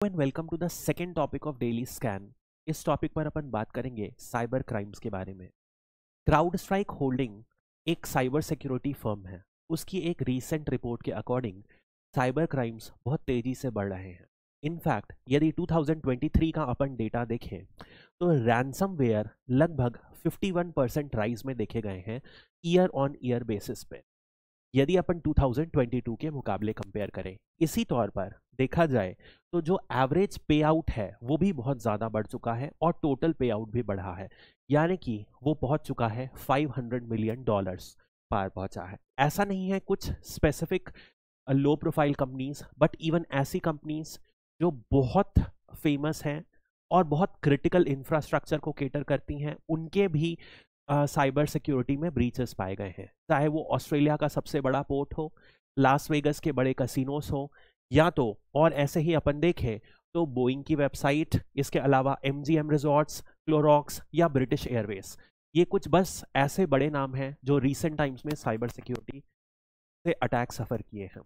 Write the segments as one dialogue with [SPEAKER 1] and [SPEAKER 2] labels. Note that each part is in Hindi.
[SPEAKER 1] And welcome to the second topic of daily scan. इस टॉपिक पर अपन बात करेंगे साइबर क्राइम्स के बारे में। क्राउड स्ट्राइक होल्डिंग एक साइबर सिक्योरिटी फर्म है। उसकी एक रीसेंट रिपोर्ट के अकॉर्डिंग साइबर क्राइम्स बहुत तेजी से बढ़ रहे हैं। इनफैक्ट यदि 2023 का अपन डेटा देखें तो रैंसमवेयर लगभग 51% राइज में देखे गए हैं ईयर ऑन ईयर बेसिस पे, यदि अपन 2022 के मुकाबले कंपेयर करें। इसी तौर पर देखा जाए तो जो एवरेज पे आउट है वो भी बहुत ज़्यादा बढ़ चुका है और टोटल पे आउट भी बढ़ा है, यानी कि वो पहुंच चुका है $500 मिलियन पार पहुंचा है। ऐसा नहीं है कुछ specific low profile companies, but even ऐसी कंपनीज जो बहुत फेमस हैं और बहुत क्रिटिकल इंफ्रास्ट्रक्चर को केटर करती हैं, उनके भी साइबर सिक्योरिटी में ब्रीचेस पाए गए हैं। चाहे वो ऑस्ट्रेलिया का सबसे बड़ा पोर्ट हो, लास वेगस के बड़े कसिनोस हो, या तो और ऐसे ही अपन देखें तो बोइंग की वेबसाइट, इसके अलावा MGM रिजॉर्ट्स, क्लोरॉक्स या ब्रिटिश एयरवेज। ये कुछ बस ऐसे बड़े नाम हैं जो रीसेंट टाइम्स में साइबर सिक्योरिटी से अटैक सफर किए हैं।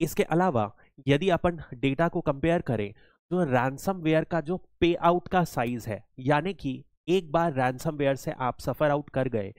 [SPEAKER 1] इसके अलावा यदि अपन डेटा को कंपेयर करें तो रैंसमवेयर का जो पे आउट का साइज है, यानी कि एक बार रैंसमवेयर से आप सफर आउट कर गए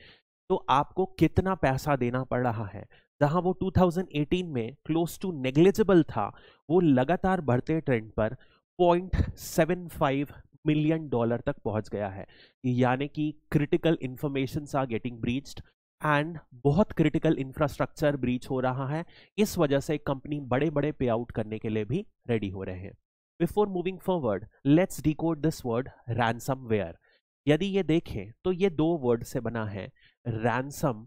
[SPEAKER 1] तो आपको कितना पैसा देना पड़ रहा है, जहां वो 2018 में क्लोज टू नेग्लिजिबल था, वो लगातार बढ़ते ट्रेंड पर $0.75 मिलियन तक पहुंच गया है। यानी कि critical information are getting breached and बहुत क्रिटिकल इंफ्रास्ट्रक्चर ब्रीच हो रहा है। इस वजह से कंपनी बड़े बड़े पे आउट करने के लिए भी रेडी हो रहे हैं। Before moving forward, let's decode this word ransomware. यदि ये देखें तो ये दो वर्ड से बना है, रैंसम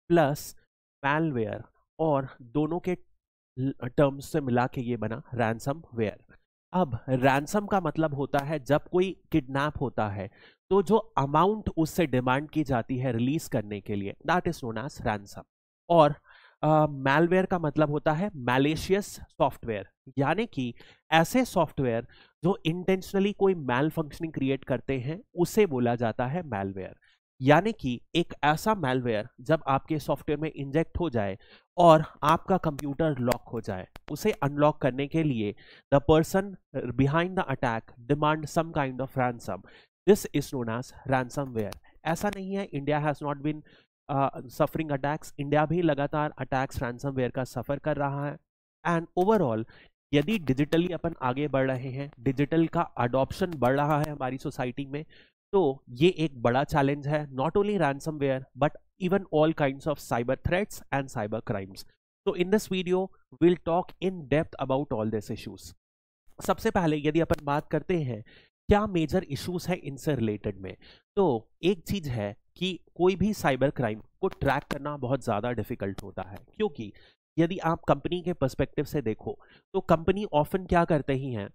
[SPEAKER 1] प्लस मैलवेयर, और दोनों के टर्म्स से मिला के ये बना रैंसमवेयर। अब रैंसम का मतलब होता है जब कोई किडनैप होता है तो जो अमाउंट उससे डिमांड की जाती है रिलीज करने के लिए, that is known as ransom. और मैलवेयर का मतलब होता है मैलिशियस सॉफ्टवेयर, यानी कि ऐसे सॉफ्टवेयर जो इंटेंशनली कोई मैल फंक्शनिंग क्रिएट करते हैं उसे बोला जाता है मैलवेयर। यानी कि एक ऐसा मैलवेयर जब आपके सॉफ्टवेयर में इंजेक्ट हो जाए और आपका कंप्यूटर लॉक हो जाए, उसे अनलॉक करने के लिए the person behind the attack demand some kind of ransom. This is known as ransomware. ऐसा नहीं है India has not been suffering attacks, India भी लगातार अटैक्स रैंसमवेयर का सफर कर रहा है। एंड ओवरऑल यदि डिजिटली अपन आगे बढ़ रहे हैं, डिजिटल का अडॉप्शन बढ़ रहा है हमारी सोसाइटी में, तो ये एक बड़ा चैलेंज है, not only ransomware but even all kinds of cyber threats and cyber crimes. तो in this video will talk in depth about all this issues. सबसे पहले यदि अपन बात करते हैं क्या मेजर इश्यूज है इनसे रिलेटेड में, तो एक चीज है कि कोई भी साइबर क्राइम को ट्रैक करना बहुत ज़्यादा डिफिकल्ट होता है, क्योंकि यदि आप कंपनी के पर्सपेक्टिव से देखो तो कंपनी ऑफन क्या करते ही हैं,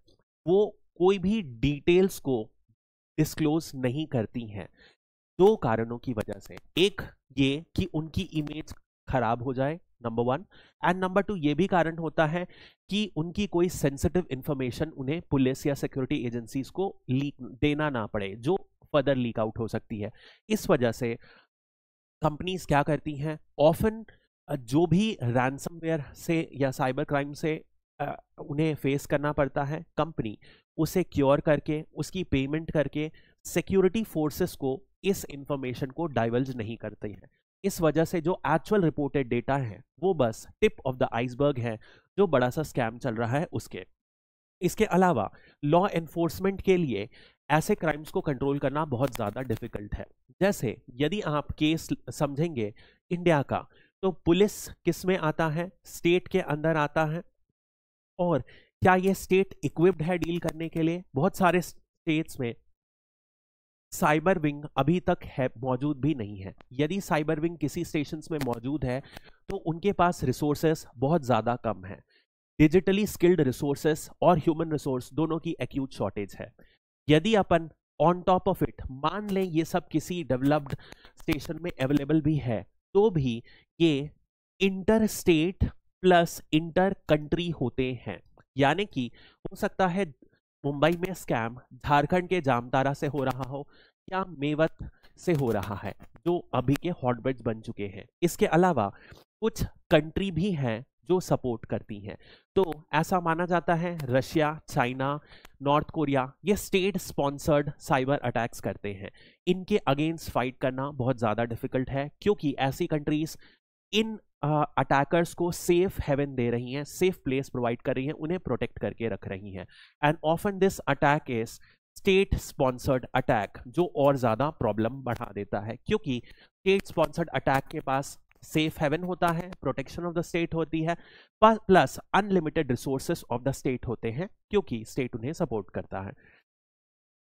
[SPEAKER 1] वो कोई भी डिटेल्स को डिस्क्लोज नहीं करती हैं दो कारणों की वजह से। एक ये कि उनकी इमेज खराब हो जाए, number one, and number two ये भी कारण होता है कि उनकी कोई सेंसिटिव इंफॉर्मेशन उन्हें पुलिस या सिक्योरिटी एजेंसीज को लीक देना ना पड़े, जो फर्दर लीक आउट हो सकती है। इस वजह से कंपनीज क्या करती हैं, ऑफन जो भी रैंसमवेयर से या साइबर क्राइम से उन्हें फेस करना पड़ता है, कंपनी उसे क्योर करके, उसकी पेमेंट करके सिक्योरिटी फोर्सेस को इस इंफॉर्मेशन को डाइवल्ज नहीं करती है। इस वजह से जो एक्चुअल रिपोर्टेड डेटा है वो बस टिप ऑफ द आइसबर्ग है जो बड़ा सा स्कैम चल रहा है उसके। इसके अलावा लॉ एनफोर्समेंट के लिए ऐसे क्राइम्स को कंट्रोल करना बहुत ज़्यादा डिफिकल्ट है। जैसे यदि आप केस समझेंगे इंडिया का, तो पुलिस किस में आता है, स्टेट के अंदर आता है। और क्या ये स्टेट इक्विप्ड है डील करने के लिए? बहुत सारे स्टेट्स में साइबर विंग अभी तक है मौजूद भी नहीं है। यदि साइबर विंग किसी स्टेशंस में मौजूद है तो उनके पास रिसोर्सेस बहुत ज़्यादा कम है। डिजिटली स्किल्ड रिसोर्सेस और ह्यूमन रिसोर्स दोनों की एक्यूट शॉर्टेज है। यदि अपन ऑन टॉप ऑफ इट मान लें ये सब किसी डेवलप्ड स्टेशन में अवेलेबल भी है, तो भी ये inter state plus inter country होते हैं। यानी कि हो सकता है मुंबई में स्कैम झारखंड के जामतारा से हो रहा हो या मेवत से हो रहा है, जो अभी के हॉटबेड्स बन चुके हैं। इसके अलावा कुछ कंट्री भी हैं जो सपोर्ट करती हैं। तो ऐसा माना जाता है रशिया, चाइना, नॉर्थ कोरिया ये स्टेट स्पॉन्सर्ड साइबर अटैक्स करते हैं। इनके अगेंस्ट फाइट करना बहुत ज़्यादा डिफिकल्ट है, क्योंकि ऐसी कंट्रीज इन अटैकर्स को सेफ हेवन दे रही हैं, सेफ प्लेस प्रोवाइड कर रही हैं, उन्हें प्रोटेक्ट करके रख रही हैं। And often this attack is state sponsored attack, जो और ज़्यादा प्रॉब्लम बढ़ा देता है, क्योंकि स्टेट स्पॉन्सर्ड अटैक के पास सेफ हेवन होता है, प्रोटेक्शन ऑफ द स्टेट होती है, plus unlimited resources of the state होते हैं, क्योंकि स्टेट उन्हें सपोर्ट करता है।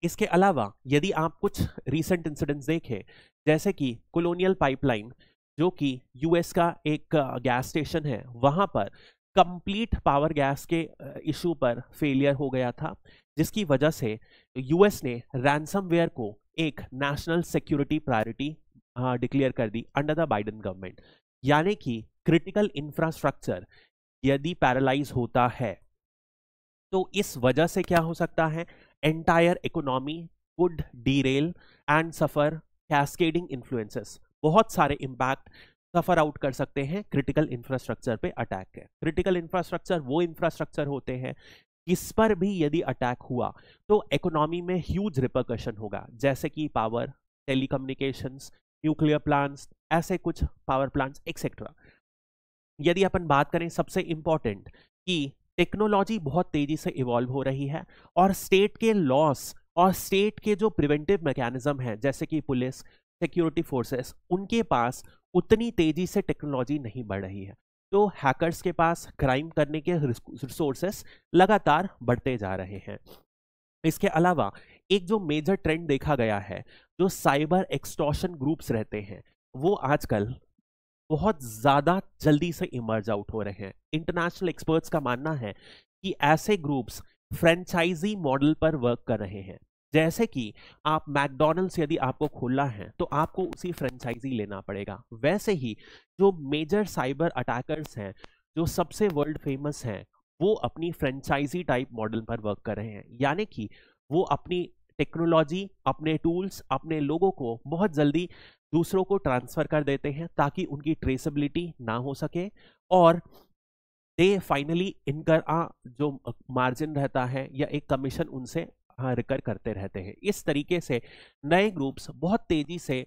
[SPEAKER 1] इसके अलावा यदि आप कुछ रीसेंट इंसिडेंट्स देखें, जैसे कि कोलोनियल पाइपलाइन, जो कि यूएस का एक गैस स्टेशन है, वहां पर कंप्लीट पावर गैस के इशू पर फेलियर हो गया था, जिसकी वजह से यूएस ने रैंसमवेयर को एक नेशनल सिक्योरिटी प्रायोरिटी डिक्लेयर कर the under the Biden government. यानी कि क्रिटिकल इंफ्रास्ट्रक्चर यदि पैरालाइज होता है तो इस वजह से क्या हो सकता है, entire economy would derail and suffer cascading influences, बहुत सारे इंपैक्ट सफर आउट कर सकते हैं क्रिटिकल इंफ्रास्ट्रक्चर पे अटैक है। क्रिटिकल इंफ्रास्ट्रक्चर वो इंफ्रास्ट्रक्चर होते हैं इस पर भी यदि अटैक हुआ तो इकोनॉमी में ह्यूज रिपरकशन होगा, जैसे कि पावर, टेलीकम्युनिकेशंस, न्यूक्लियर प्लांट्स, ऐसे कुछ पावर प्लांट्स एक्सेट्रा। यदि अपन बात करें सबसे इंपॉर्टेंट कि टेक्नोलॉजी बहुत तेजी से इवॉल्व हो रही है और स्टेट के लॉस और स्टेट के जो प्रिवेंटिव मैकेनिज्म है, जैसे कि पुलिस, सिक्योरिटी फोर्सेस, उनके पास उतनी तेजी से टेक्नोलॉजी नहीं बढ़ रही है, तो हैकर्स के पास क्राइम करने के रिसोर्सेस लगातार बढ़ते जा रहे हैं। इसके अलावा एक जो मेजर ट्रेंड देखा गया है, जो साइबर एक्सटॉर्शन ग्रुप्स रहते हैं, वो आजकल बहुत ज्यादा जल्दी से इमर्ज आउट हो रहे हैं। इंटरनेशनल एक्सपर्ट्स का मानना है कि ऐसे ग्रुप्स फ्रेंचाइजी मॉडल पर वर्क कर रहे हैं। जैसे कि आप मैकडॉनल्ड्स यदि आपको खोलना है तो आपको उसी फ्रेंचाइजी लेना पड़ेगा, वैसे ही जो मेजर साइबर अटैकर्स हैं, जो सबसे वर्ल्ड फेमस हैं, वो अपनी फ्रेंचाइजी टाइप मॉडल पर वर्क कर रहे हैं। यानी कि वो अपनी टेक्नोलॉजी, अपने टूल्स, अपने लोगों को बहुत जल्दी दूसरों को ट्रांसफर कर देते हैं ताकि उनकी ट्रेसेबिलिटी ना हो सके, और दे फाइनली इनका जो मार्जिन रहता है या एक कमीशन उनसे रिकर करते रहते हैं। इस तरीके से नए ग्रुप्स बहुत तेजी से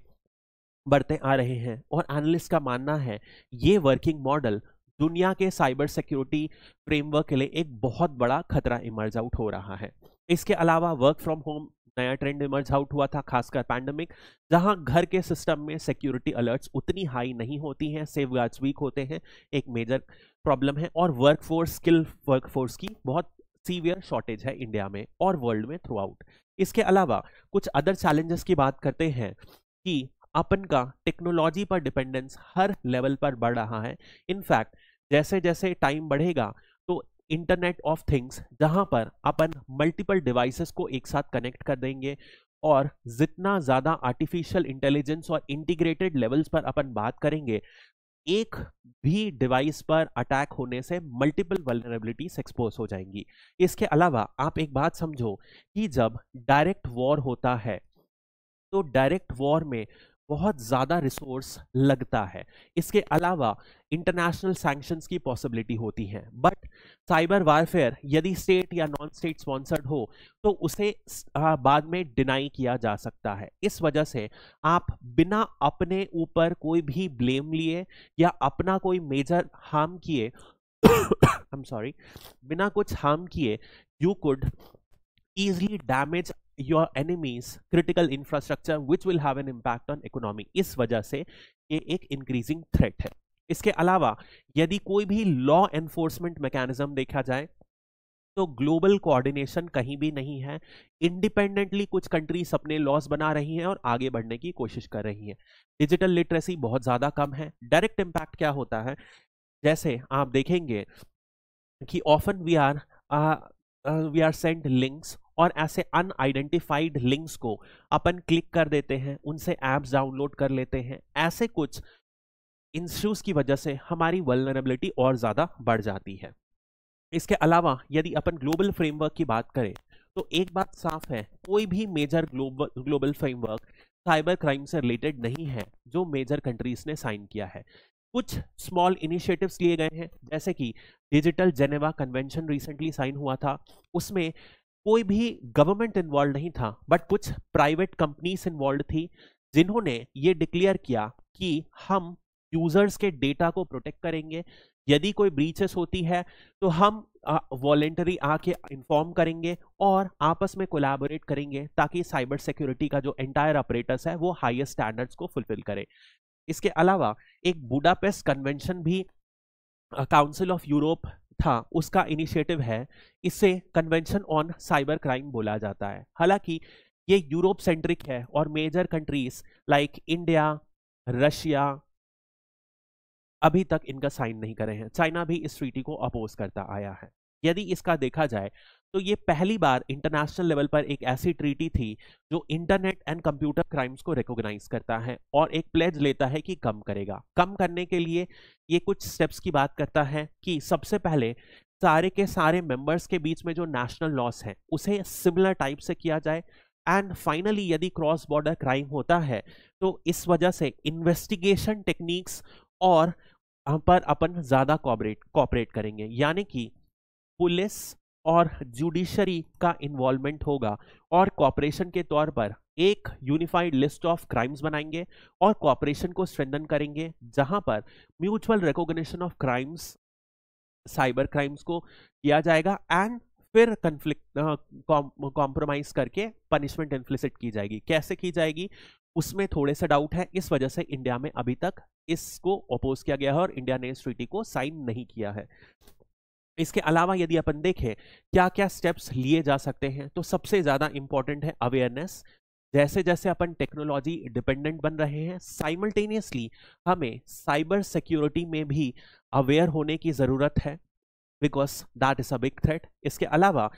[SPEAKER 1] बढ़ते आ रहे हैं और एनालिस्ट का मानना है ये वर्किंग मॉडल दुनिया के साइबर सिक्योरिटी फ्रेमवर्क के लिए एक बहुत बड़ा खतरा इमर्ज आउट हो रहा है। इसके अलावा वर्क फ्रॉम होम नया ट्रेंड इमर्ज आउट हुआ था, खासकर पैंडेमिक, जहां घर के सिस्टम में सिक्योरिटी अलर्ट्स उतनी हाई नहीं होती हैं, सेफगार्ड्स वीक होते हैं, एक मेजर प्रॉब्लम है, और वर्कफोर्स, स्किल वर्कफोर्स की बहुत सीवियर शॉर्टेज है इंडिया में और वर्ल्ड में थ्रू आउट। इसके अलावा कुछ अदर चैलेंजेस की बात करते हैं कि अपन का टेक्नोलॉजी पर डिपेंडेंस हर लेवल पर बढ़ रहा है। इनफैक्ट जैसे जैसे टाइम बढ़ेगा तो इंटरनेट ऑफ थिंग्स, जहां पर अपन मल्टीपल डिवाइसेस को एक साथ कनेक्ट कर देंगे, और जितना ज़्यादा आर्टिफिशियल इंटेलिजेंस और इंटीग्रेटेड लेवल्स पर अपन बात करेंगे, एक भी डिवाइस पर अटैक होने से मल्टीपल वल्नरेबिलिटीज एक्सपोज हो जाएंगी। इसके अलावा आप एक बात समझो कि जब डायरेक्ट वॉर होता है तो डायरेक्ट वॉर में बहुत ज़्यादा रिसोर्स लगता है। इसके अलावा इंटरनेशनल सैंक्शंस की पॉसिबिलिटी होती है, बट साइबर वारफेयर यदि स्टेट या नॉन स्टेट स्पॉन्सर्ड हो तो उसे बाद में डिनाई किया जा सकता है। इस वजह से आप बिना अपने ऊपर कोई भी ब्लेम लिए या अपना कोई मेजर हार्म किए आई एम सॉरी, बिना कुछ हार्म किए you could easily damage your enemies critical infrastructure which will have an impact on economy। इस वजह से ये एक increasing threat है। इसके अलावा यदि कोई भी लॉ एनफोर्समेंट मैकेनिज्म देखा जाए तो ग्लोबल कोऑर्डिनेशन कहीं भी नहीं है। इंडिपेंडेंटली कुछ कंट्रीज अपने लॉस बना रही हैं और आगे बढ़ने की कोशिश कर रही हैं। डिजिटल लिटरेसी बहुत ज़्यादा कम है। डायरेक्ट इम्पैक्ट क्या होता है, जैसे आप देखेंगे कि often we are send links, और ऐसे अनआइडेंटिफाइड लिंक्स को अपन क्लिक कर देते हैं, उनसे ऐप्स डाउनलोड कर लेते हैं। ऐसे कुछ इश्यूज की वजह से हमारी वल्नरेबिलिटी और ज़्यादा बढ़ जाती है। इसके अलावा यदि अपन ग्लोबल फ्रेमवर्क की बात करें तो एक बात साफ है, कोई भी major global framework cyber crime से रिलेटेड नहीं है जो मेजर कंट्रीज ने साइन किया है। कुछ स्मॉल इनिशिएटिव्स लिए गए हैं, जैसे कि digital Geneva convention recently sign हुआ था, उसमें कोई भी गवर्नमेंट इन्वॉल्व नहीं था, बट कुछ प्राइवेट कंपनीज इन्वॉल्व थी, जिन्होंने ये डिक्लेयर किया कि हम यूजर्स के डेटा को प्रोटेक्ट करेंगे, यदि कोई ब्रीचेस होती है तो हम वॉलेंटरी आके इन्फॉर्म करेंगे और आपस में कोलैबोरेट करेंगे, ताकि साइबर सिक्योरिटी का जो एंटायर ऑपरेटस है वो हाईएस्ट स्टैंडर्ड्स को फुलफिल करे। इसके अलावा एक बुडापेस्ट कन्वेंशन भी काउंसिल ऑफ यूरोप था, उसका इनिशिएटिव है, इसे कन्वेंशन ऑन साइबर क्राइम बोला जाता है। हालांकि ये यूरोप सेंट्रिक है और major countries like India, Russia अभी तक इनका साइन नहीं करे हैं। चाइना भी इस ट्रीटी को अपोज करता आया है। यदि इसका देखा जाए तो ये पहली बार इंटरनेशनल लेवल पर एक ऐसी ट्रीटी थी जो इंटरनेट एंड कंप्यूटर क्राइम्स को रिकॉग्नाइज करता है और एक प्लेज लेता है कि कम करेगा। कम करने के लिए ये कुछ स्टेप्स की बात करता है कि सबसे पहले सारे के सारे मेंबर्स के बीच में जो नेशनल लॉस है उसे सिमिलर टाइप से किया जाए, एंड फाइनली यदि क्रॉस बॉर्डर क्राइम होता है तो इस वजह से इन्वेस्टिगेशन टेक्निक्स और पर अपन ज्यादा कॉपरेट करेंगे, यानी कि पुलिस और जुडिशरी का इन्वॉल्वमेंट होगा और कॉपरेशन के तौर पर एक यूनिफाइड लिस्ट ऑफ क्राइम्स बनाएंगे और कॉपरेशन को स्ट्रेंथन करेंगे, जहां पर mutual recognition of crimes, cyber crimes को किया जाएगा, एंड फिर कन्फ्लिक्ट कॉम्प्रोमाइज करके पनिशमेंट इन्फ्लिसिट की जाएगी। कैसे की जाएगी उसमें थोड़े से डाउट है, इस वजह से इंडिया में अभी तक इसको अपोज किया गया है और इंडिया ने इस ट्रीटी को साइन नहीं किया है। इसके अलावा यदि अपन देखें क्या क्या स्टेप्स लिए जा सकते हैं, तो सबसे ज्यादा इंपॉर्टेंट है अवेयरनेस। जैसे जैसे अपन टेक्नोलॉजी डिपेंडेंट बन रहे हैं, साइमल्टेनियसली हमें साइबर सिक्योरिटी में भी अवेयर होने की जरूरत है, because that is a big threat. इसके अलावा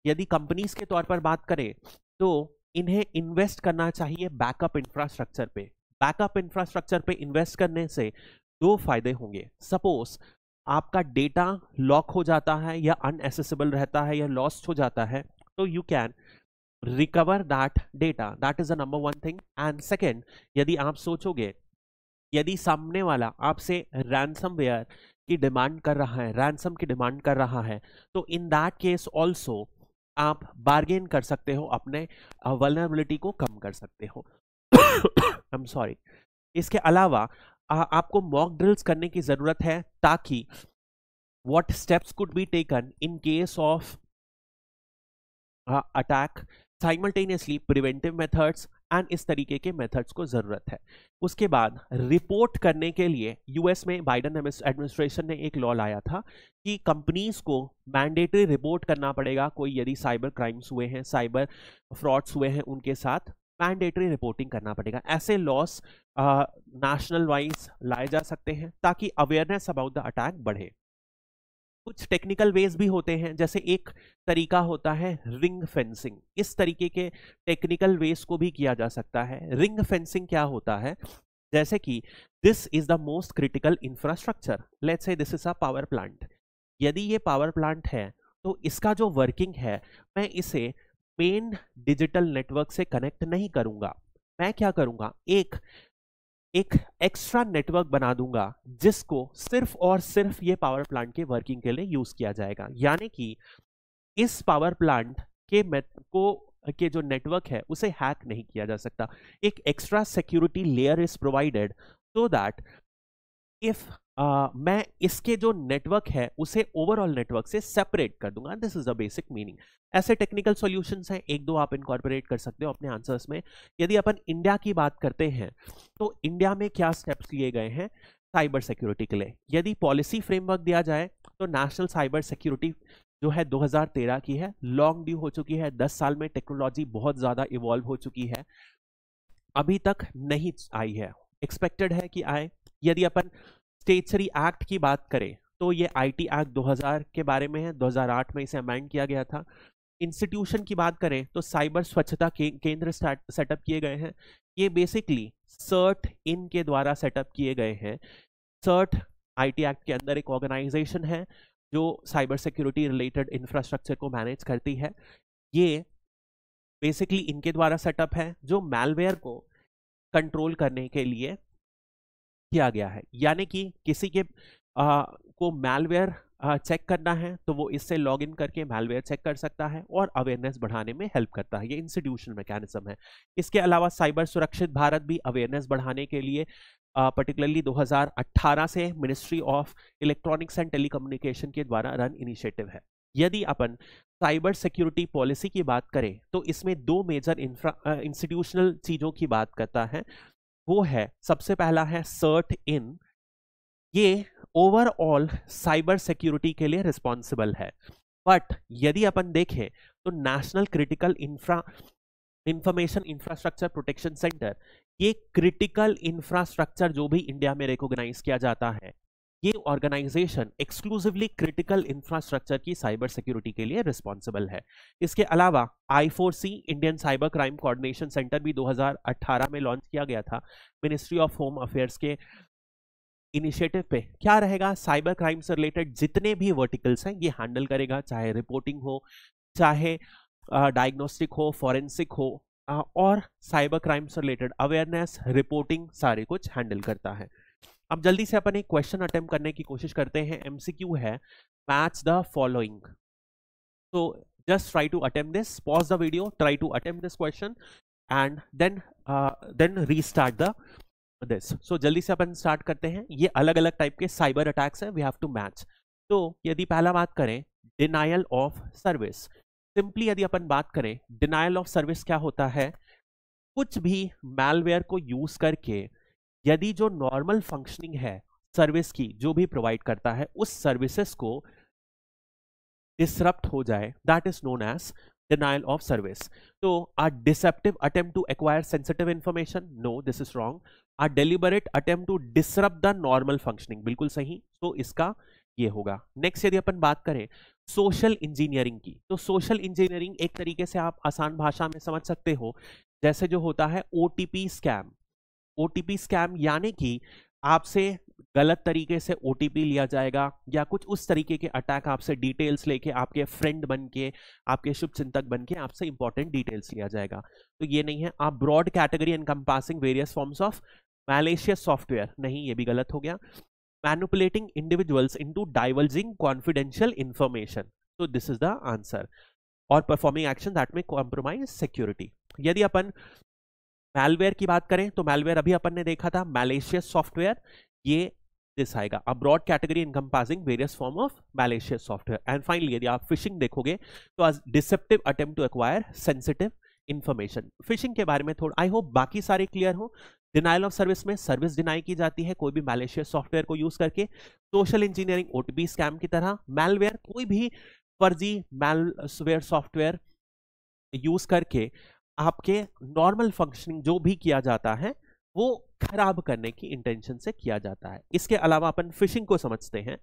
[SPEAKER 1] यदि कंपनीज के तौर पर बात करें तो इन्हें इन्वेस्ट करना चाहिए बैकअप इंफ्रास्ट्रक्चर पे। बैकअप इंफ्रास्ट्रक्चर पे इन्वेस्ट करने से दो फायदे होंगे। सपोज आपका डेटा लॉक हो जाता है या अनएसेसिबल रहता है या लॉस्ट हो जाता है, तो you can recover that data, that is the number one thing. And second, यदि आप सोचोगे यदि सामने वाला आपसे रैंसमवेयर की डिमांड कर रहा है, रैंसम की डिमांड कर रहा है, तो इन दैट केस ऑल्सो आप बार्गेन कर सकते हो, अपने वल्नरेबिलिटी को कम कर सकते हो। I am sorry. इसके अलावा आपको मॉक ड्रिल्स करने की जरूरत है, ताकि what steps could be taken in case of attack, simultaneously preventive methods and इस तरीके के मेथड्स को जरूरत है। उसके बाद रिपोर्ट करने के लिए यूएस में बाइडेन एडमिनिस्ट्रेशन ने एक लॉ लाया था कि कंपनीज को मैंडेटरी रिपोर्ट करना पड़ेगा, कोई यदि साइबर क्राइम्स हुए हैं, साइबर फ्रॉड्स हुए हैं, उनके साथ मैंडेटरी रिपोर्टिंग करना पड़ेगा। ऐसे लॉस नेशनल वाइज लाए जा सकते हैं ताकि अवेयरनेस अबाउट द अटैक बढ़े। कुछ टेक्निकल वेज भी होते हैं, जैसे एक तरीका होता है रिंग फेंसिंग। इस तरीके के टेक्निकल वेज को भी किया जा सकता है। रिंग फेंसिंग क्या होता है, जैसे कि this is the most critical infrastructure, let's say this is a power plant. यदि ये पावर प्लांट है तो इसका जो वर्किंग है, मैं इसे मेन डिजिटल नेटवर्क से कनेक्ट नहीं करूंगा। मैं क्या करूंगा, एक एक्स्ट्रा नेटवर्क बना दूंगा जिसको सिर्फ और सिर्फ ये पावर प्लांट के वर्किंग के लिए यूज किया जाएगा। यानी कि इस पावर प्लांट के जो नेटवर्क है उसे हैक नहीं किया जा सकता। एक extra security layer is provided so that if मैं इसके जो नेटवर्क है उसे ओवरऑल नेटवर्क से सेपरेट कर दूंगा। This is the basic meaning. ऐसे टेक्निकल सॉल्यूशंस हैं, एक दो आप इनकॉर्पोरेट कर सकते हो अपने आंसर्स में। यदि अपन इंडिया की बात करते हैं तो इंडिया में क्या स्टेप्स लिए गए हैं साइबर सिक्योरिटी के लिए। यदि पॉलिसी फ्रेमवर्क दिया जाए तो नेशनल साइबर सिक्योरिटी जो है 2013 की है, लॉन्ग ड्यू हो चुकी है। 10 साल में टेक्नोलॉजी बहुत ज्यादा इवॉल्व हो चुकी है, अभी तक नहीं आई है, एक्सपेक्टेड है कि आए। यदि अपन स्टेट्सरी एक्ट की बात करें तो ये आईटी एक्ट 2000 के बारे में है, 2008 में इसे अमेंड किया गया था। इंस्टीट्यूशन की बात करें तो साइबर स्वच्छता केंद्र सेटअप किए गए हैं। ये बेसिकली सर्ट इन के द्वारा सेटअप किए गए हैं। सर्ट आईटी एक्ट के अंदर एक ऑर्गेनाइजेशन है जो साइबर सिक्योरिटी रिलेटेड इंफ्रास्ट्रक्चर को मैनेज करती है। ये बेसिकली इनके द्वारा सेटअप है जो मैलवेयर को कंट्रोल करने के लिए किया गया है, यानी कि किसी के को मैलवेयर चेक करना है तो वो इससे लॉग इन करके मैलवेयर चेक कर सकता है और अवेयरनेस बढ़ाने में हेल्प करता है। ये इंस्टीट्यूशनल मैकेनिज्म है। इसके अलावा साइबर सुरक्षित भारत भी अवेयरनेस बढ़ाने के लिए पर्टिकुलरली 2018 से ministry of electronics and telecommunication के द्वारा रन इनिशिएटिव है। यदि अपन साइबर सिक्योरिटी पॉलिसी की बात करें तो इसमें दो मेजर इंस्टीट्यूशनल चीजों की बात करता है। वो है, सबसे पहला है सर्ट इन, ये ओवरऑल साइबर सिक्योरिटी के लिए रिस्पॉन्सिबल है। बट यदि अपन देखें तो national critical information infrastructure protection centre, ये क्रिटिकल इंफ्रास्ट्रक्चर जो भी इंडिया में रिकॉग्नाइज किया जाता है, ये ऑर्गेनाइजेशन एक्सक्लूसिवली क्रिटिकल इंफ्रास्ट्रक्चर की साइबर सिक्योरिटी के लिए रिस्पॉन्सिबल है। इसके अलावा I4C Indian cyber crime coordination centre भी 2018 में लॉन्च किया गया था मिनिस्ट्री ऑफ होम अफेयर्स के इनिशिएटिव पे। क्या रहेगा, साइबर क्राइम से रिलेटेड जितने भी वर्टिकल्स हैं ये हैंडल करेगा, चाहे रिपोर्टिंग हो, चाहे डायग्नोस्टिक हो, फॉरेंसिक हो, और साइबर क्राइम से रिलेटेड अवेयरनेस, रिपोर्टिंग, सारे कुछ हैंडल करता है। अब जल्दी से अपन एक क्वेश्चन अटेम्प्ट करने की कोशिश करते हैं। MCQ है, मैच द फॉलोइंग। तो just try to attempt this, pause the video, try to attempt this question and then restart this. So जल्दी से अपन स्टार्ट करते हैं। ये अलग अलग टाइप के साइबर अटैक्स हैं, वी हैव टू मैच। तो यदि पहला बात करें डिनायल ऑफ सर्विस, सिंपली यदि अपन बात करें डिनायल ऑफ सर्विस क्या होता है, कुछ भी मैलवेयर को यूज करके यदि जो नॉर्मल फंक्शनिंग है सर्विस की जो भी प्रोवाइड करता है उस सर्विसेज को डिसरप्ट हो जाए, that is known as denial of service. So a deceptive attempt to acquire sensitive information, no, this is wrong. A deliberate attempt to disrupt the normal functioning, बिल्कुल सही। तो इसका ये होगा। नेक्स्ट यदि अपन बात करें सोशल इंजीनियरिंग की, तो सोशल इंजीनियरिंग एक तरीके से आप आसान भाषा में समझ सकते हो जैसे जो होता है OTP स्कैम। OTP स्कैम यानी कि आपसे गलत तरीके से OTP लिया जाएगा या कुछ उस तरीके के अटैक, आपसे डिटेल्स लेके, आपके फ्रेंड बन के, आपके शुभ चिंतक बन के आपसे इंपॉर्टेंट डिटेल्स लिया जाएगा। तो ये नहीं है। आप broad category encompassing various forms of malicious software, नहीं, ये भी गलत हो गया। Manipulating individuals into diverging confidential information, तो दिस इज द आंसर। और performing action that may compromise security. यदि अपन मैलवेयर की बात करें तो मैलवेयर अभी अपन ने देखा था मैलिशियस सॉफ्टवेयर, ये दिस आएगा। A broad category encompassing various form of malicious software. And finally यदि आप फिशिंग देखोगे तो आज deceptive attempt to acquire sensitive information. Phishing के बारे में थोड़ा, आई होप बाकी सारे क्लियर हो। डिनायल ऑफ सर्विस में सर्विस डिनाई की जाती है कोई भी मैलिशियस सॉफ्टवेयर को यूज करके। सोशल इंजीनियरिंग OTP स्कैम की तरह। मैलवेयर कोई भी फर्जी मैलवेयर सॉफ्टवेयर यूज करके आपके नॉर्मल फंक्शनिंग जो भी किया जाता है वो खराब करने की इंटेंशन से किया जाता है। इसके अलावा अपन फिशिंग को समझते हैं।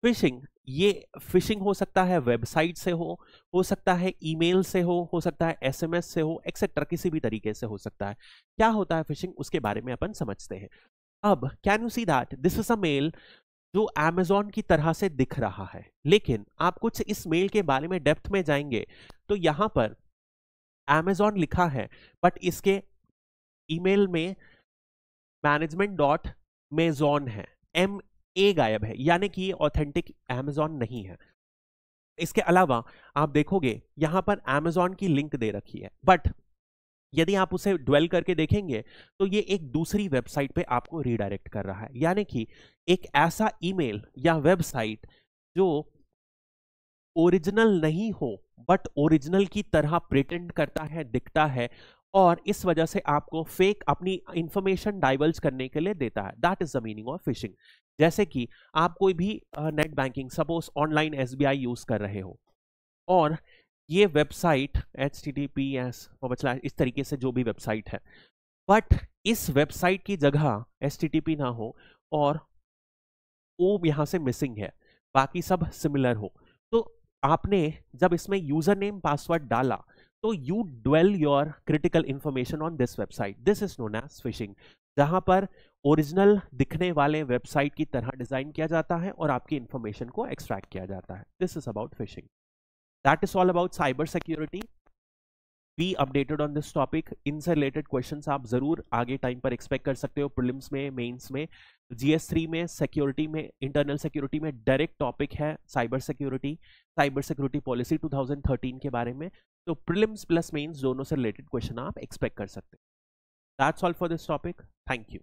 [SPEAKER 1] फिशिंग, ये फिशिंग हो सकता है वेबसाइट से हो सकता है ईमेल से हो सकता है SMS से हो, एक्सेट्रा, किसी भी तरीके से हो सकता है। क्या होता है फिशिंग, उसके बारे में अपन समझते हैं। अब can you see that this is a mail जो Amazon की तरह से दिख रहा है, लेकिन आप कुछ इस मेल के बारे में डेप्थ में जाएंगे तो यहां पर Amazon लिखा है बट इसके ईमेल में management.mazon है, MA गायब है, यानी कि ऑथेंटिक Amazon नहीं है। इसके अलावा आप देखोगे यहां पर Amazon की लिंक दे रखी है, बट यदि आप उसे ड्वेल करके देखेंगे तो ये एक दूसरी वेबसाइट पे आपको रीडायरेक्ट कर रहा है, यानी कि एक ऐसा ईमेल या वेबसाइट जो ओरिजिनल नहीं हो बट ओरिजिनल की तरह प्रिटेंड करता है, दिखता है, और इस वजह से आपको फेक अपनी इंफॉर्मेशन डाइवर्ज करने के लिए देता है। That is the meaning of fishing. जैसे कि आप कोई भी net banking, suppose online SBI use कर रहे हो और ये वेबसाइट HTTPS इस तरीके से जो भी वेबसाइट है, बट इस वेबसाइट की जगह HTTP ना हो और O यहां से मिसिंग है, बाकी सब सिमिलर हो, तो आपने जब इसमें यूजर नेम पासवर्ड डाला तो you dwell your critical information on this website. This is known as phishing, जहां पर ओरिजिनल दिखने वाले वेबसाइट की तरह डिजाइन किया जाता है और आपकी इंफॉर्मेशन को एक्सट्रैक्ट किया जाता है। This is about fishing. That is all about cyber security. Be updated on this topic. इनसे रिलेटेड क्वेश्चंस आप जरूर आगे टाइम पर एक्सपेक्ट कर सकते हो, प्रीलिम्स में, मेंस में। GS3 में सिक्योरिटी में, इंटरनल सिक्योरिटी में डायरेक्ट टॉपिक है साइबर सिक्योरिटी पॉलिसी 2013 के बारे में। तो प्रीलिम्स प्लस मेंस दोनों से रिलेटेड क्वेश्चन आप एक्सपेक्ट कर सकते हो। That's all for this topic. Thank you.